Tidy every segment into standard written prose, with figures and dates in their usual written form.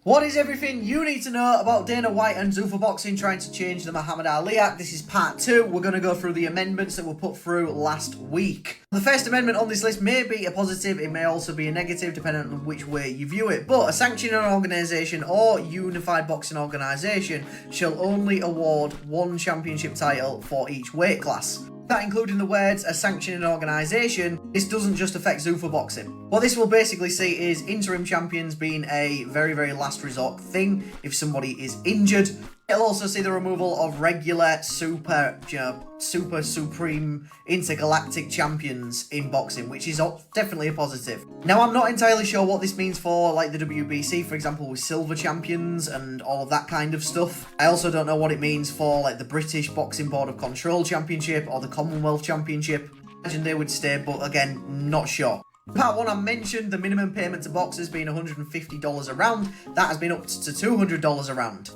What is everything you need to know about Dana White and Zuffa Boxing trying to change the Muhammad Ali Act? This is part 2. We're going to go through the amendments that were put through last week. The first amendment on this list may be a positive, it may also be a negative, depending on which way you view it. But a sanctioning organisation or unified boxing organisation shall only award one championship title for each weight class. That including the words a sanctioning organisation, this doesn't just affect Zuffa Boxing. What this will basically see is interim champions being a very last resort thing if somebody is injured. It'll also see the removal of regular super supreme intergalactic champions in boxing, which is definitely a positive. Now, I'm not entirely sure what this means for like the WBC, for example, with silver champions and all of that kind of stuff. I also don't know what it means for like the British Boxing Board of Control Championship or the Commonwealth Championship. I imagine they would stay, but again, not sure. Part 1, I mentioned the minimum payment to boxers being $150 a round. That has been upped to $200 a round.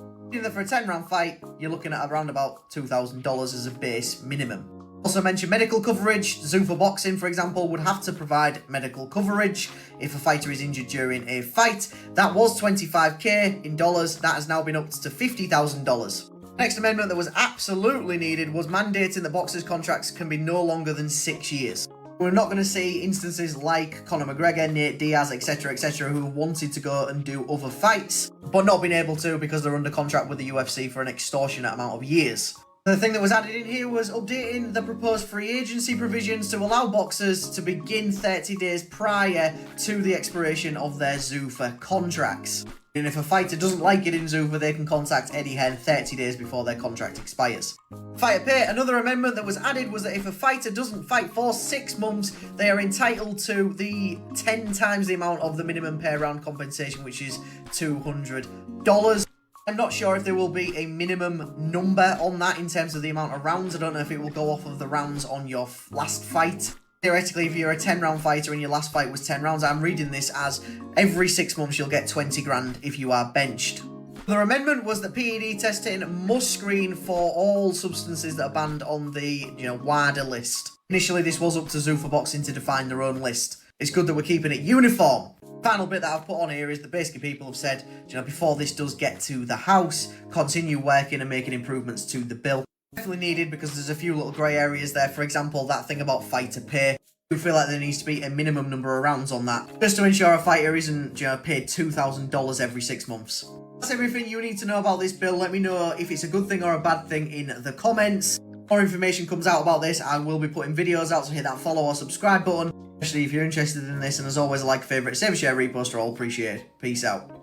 For a 10-round fight, you're looking at around about $2,000 as a base minimum. Also mentioned medical coverage. Zuffa Boxing, for example, would have to provide medical coverage if a fighter is injured during a fight. That was $25K in dollars. That has now been upped to $50,000. Next amendment that was absolutely needed was mandating that boxers' contracts can be no longer than 6 years. We're not going to see instances like Conor McGregor, Nate Diaz, etc, who wanted to go and do other fights, but not been able to because they're under contract with the UFC for an extortionate amount of years. The thing that was added in here was updating the proposed free agency provisions to allow boxers to begin 30 days prior to the expiration of their Zuffa contracts. And if a fighter doesn't like it in Zuffa, they can contact Eddie Hearn 30 days before their contract expires. Fighter pay. Another amendment that was added was that if a fighter doesn't fight for 6 months, they are entitled to the 10 times the amount of the minimum pay round compensation, which is $200. I'm not sure if there will be a minimum number on that in terms of the amount of rounds. I don't know if it will go off of the rounds on your last fight. Theoretically, if you're a 10-round fighter and your last fight was 10 rounds, I'm reading this as every 6 months you'll get 20 grand if you are benched. The amendment was that PED testing must screen for all substances that are banned on the WADA list. Initially, this was up to Zuffa Boxing to define their own list. It's good that we're keeping it uniform. Final bit that I've put on here is that basically people have said, before this does get to the House, continue working and making improvements to the bill. Definitely needed because there's a few little grey areas there. For example, that thing about fighter pay. We feel like there needs to be a minimum number of rounds on that, just to ensure a fighter isn't paid $2,000 every 6 months. That's everything you need to know about this bill. Let me know if it's a good thing or a bad thing in the comments. More information comes out about this, I will be putting videos out, so hit that follow or subscribe button, especially if you're interested in this. And as always, a like, favourite, save, share, repost are all appreciated. Peace out.